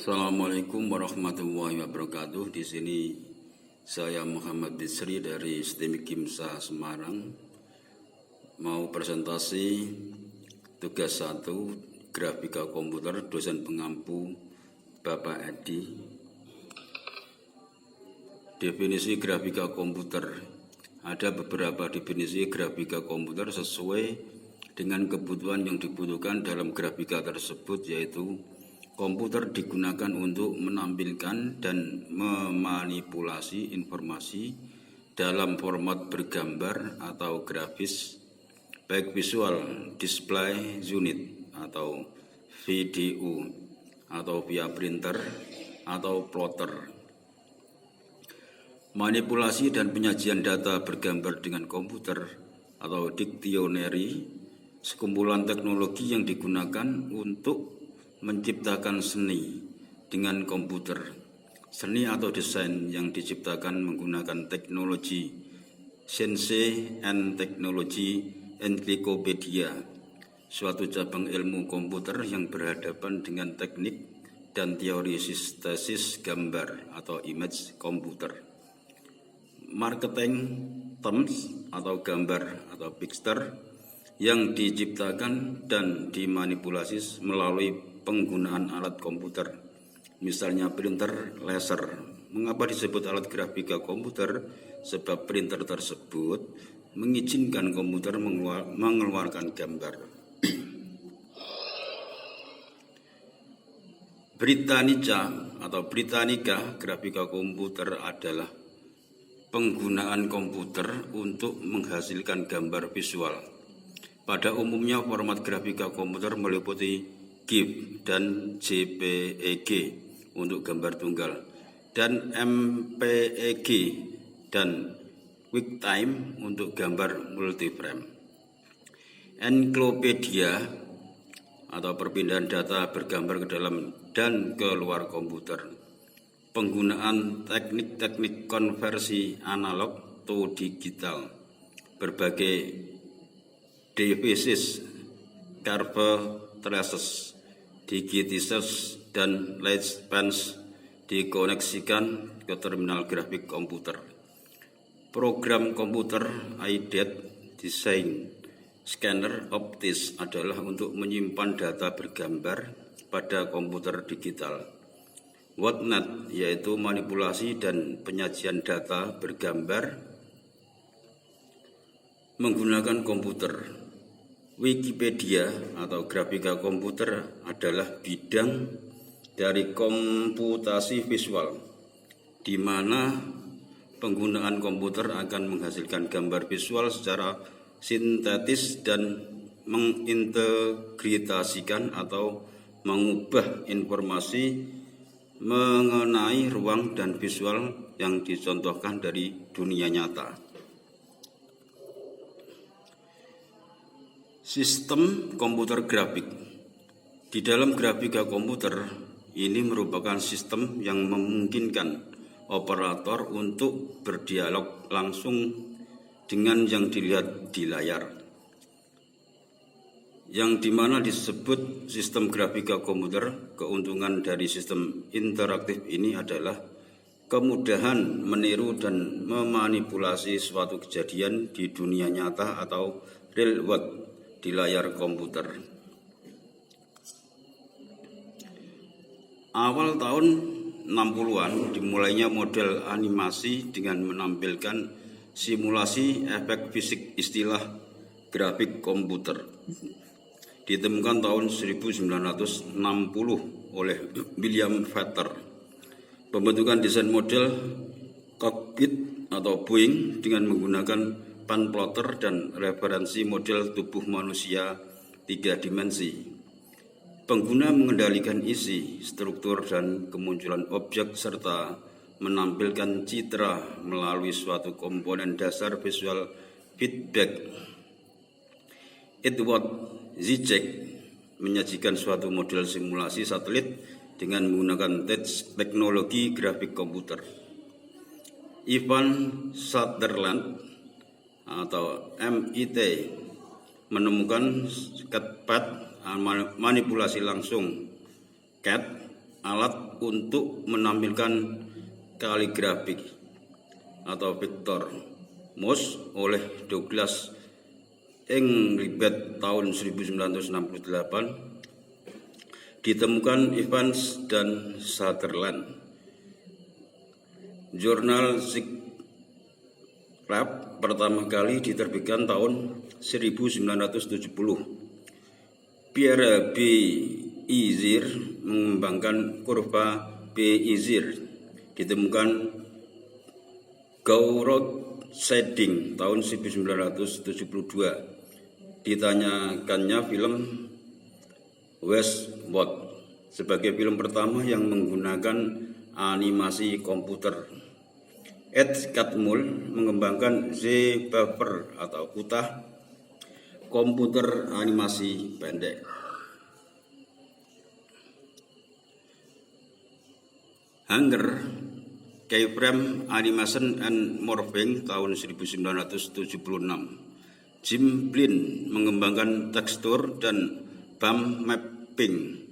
Assalamualaikum warahmatullahi wabarakatuh. Di sini saya Muhammad Bisri dari STEMIK Kimsa Semarang mau presentasi tugas 1 grafika komputer dosen pengampu Bapak Edi. Definisi grafika komputer. Ada beberapa definisi grafika komputer sesuai dengan kebutuhan yang dibutuhkan dalam grafika tersebut, yaitu komputer digunakan untuk menampilkan dan memanipulasi informasi dalam format bergambar atau grafis, baik visual display unit atau VDU, atau via printer atau plotter. Manipulasi dan penyajian data bergambar dengan komputer atau dictionary, sekumpulan teknologi yang digunakan untuk menciptakan seni dengan komputer. Seni atau desain yang diciptakan menggunakan teknologi Science and Technology Encyclopedia, suatu cabang ilmu komputer yang berhadapan dengan teknik dan teori sintesis gambar atau image komputer. Marketing terms atau gambar atau picture yang diciptakan dan dimanipulasi melalui penggunaan alat komputer, misalnya printer laser. Mengapa disebut alat grafika komputer? Sebab printer tersebut mengizinkan komputer mengeluarkan gambar. Britannica grafika komputer adalah penggunaan komputer untuk menghasilkan gambar visual. Pada umumnya format grafika komputer meliputi GIF dan JPEG untuk gambar tunggal, dan MPEG dan QuickTime untuk gambar multiframe. Encyclopedia atau perpindahan data bergambar ke dalam dan ke luar komputer. Penggunaan teknik-teknik konversi analog to digital, berbagai devices, curve traces, digitizer dan light pens dikoneksikan ke terminal grafik komputer. Program komputer IDET Design Scanner Optis adalah untuk menyimpan data bergambar pada komputer digital. WhatNet yaitu manipulasi dan penyajian data bergambar menggunakan komputer. Wikipedia atau grafika komputer adalah bidang dari komputasi visual, di mana penggunaan komputer akan menghasilkan gambar visual secara sintetis dan mengintegrasikan atau mengubah informasi mengenai ruang dan visual yang dicontohkan dari dunia nyata. Sistem komputer grafik. Di dalam grafika komputer, ini merupakan sistem yang memungkinkan operator untuk berdialog langsung dengan yang dilihat di layar, yang dimana disebut sistem grafika komputer. Keuntungan dari sistem interaktif ini adalah kemudahan meniru dan memanipulasi suatu kejadian di dunia nyata atau real world di layar komputer. Awal tahun 60-an dimulainya model animasi dengan menampilkan simulasi efek fisik, istilah grafik komputer. Ditemukan tahun 1960 oleh William Fetter. Pembentukan desain model cockpit atau Boeing dengan menggunakan pan plotter dan referensi model tubuh manusia 3 dimensi. Pengguna mengendalikan isi, struktur, dan kemunculan objek serta menampilkan citra melalui suatu komponen dasar visual feedback. Edward Zizek menyajikan suatu model simulasi satelit dengan menggunakan teknologi grafik komputer. Ivan Sutherland atau MIT menemukan CAD manipulasi langsung CAD alat untuk menampilkan kaligrafi atau vektor mouse oleh Douglas Engelbart tahun 1968, ditemukan Evans dan Sutherland. Jurnal Lab pertama kali diterbitkan tahun 1970. Pierre B. Izir mengembangkan kurva Bézier, ditemukan Gouraud Shading tahun 1972. Ditanyakannya film Westworld sebagai film pertama yang menggunakan animasi komputer. Ed Catmull mengembangkan Z-Buffer atau kutah komputer animasi pendek. Hanger, Keyframe Animation and Morphing tahun 1976. Jim Blin mengembangkan tekstur dan bump mapping.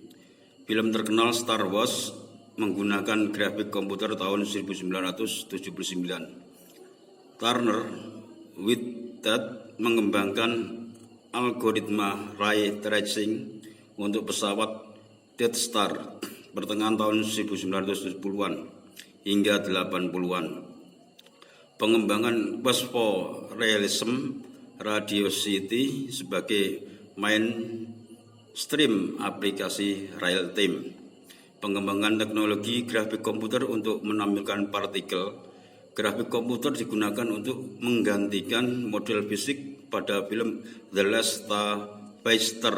Film terkenal Star Wars menggunakan grafik komputer tahun 1979. Turner Whitted mengembangkan algoritma ray tracing untuk pesawat Death Star pertengahan tahun 1970-an hingga 80-an. Pengembangan photorealism radiosity sebagai mainstream aplikasi real time. Pengembangan teknologi grafik komputer untuk menampilkan partikel. Grafik komputer digunakan untuk menggantikan model fisik pada film The Last Starfighter.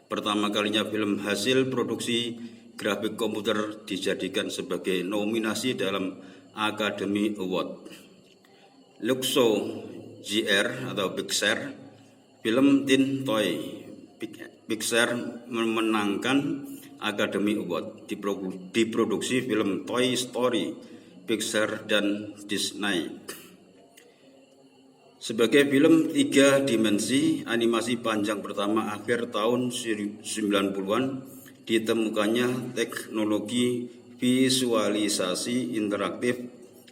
Pertama kalinya film hasil produksi grafik komputer dijadikan sebagai nominasi dalam Academy Award. Luxo GR atau Pixar, film Teen Toy Pixar memenangkan Academy Award. Diproduksi film Toy Story, Pixar dan Disney. Sebagai film 3 dimensi, animasi panjang pertama akhir tahun 90-an, ditemukannya teknologi visualisasi interaktif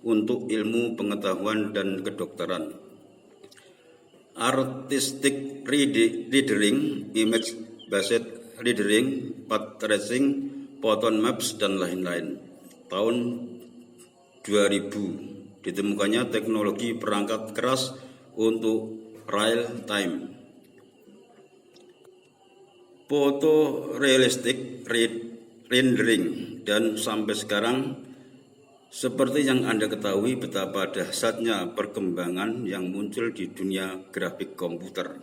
untuk ilmu pengetahuan dan kedokteran. Artistic rendering, image based rendering, path tracing, photon maps, dan lain-lain. Tahun 2000 ditemukannya teknologi perangkat keras untuk real time. Photorealistic rendering, dan sampai sekarang seperti yang Anda ketahui betapa dahsyatnya perkembangan yang muncul di dunia grafik komputer.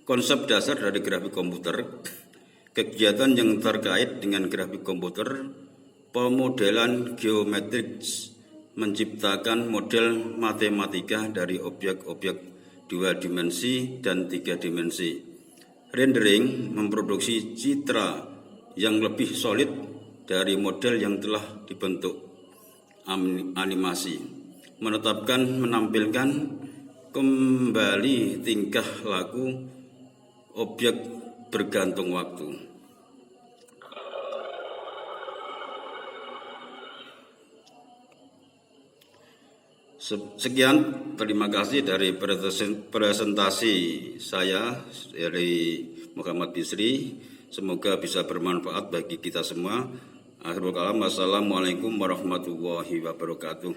Konsep dasar dari grafik komputer, kegiatan yang terkait dengan grafik komputer, pemodelan geometrik, menciptakan model matematika dari objek-objek 2 dimensi dan 3 dimensi. Rendering memproduksi citra yang lebih solid dari model yang telah dibentuk. Animasi menampilkan kembali tingkah laku objek bergantung waktu. Sekian, terima kasih dari presentasi saya dari Muhammad Bisri. Semoga bisa bermanfaat bagi kita semua. Akhirul kalam, wassalamualaikum warahmatullahi wabarakatuh.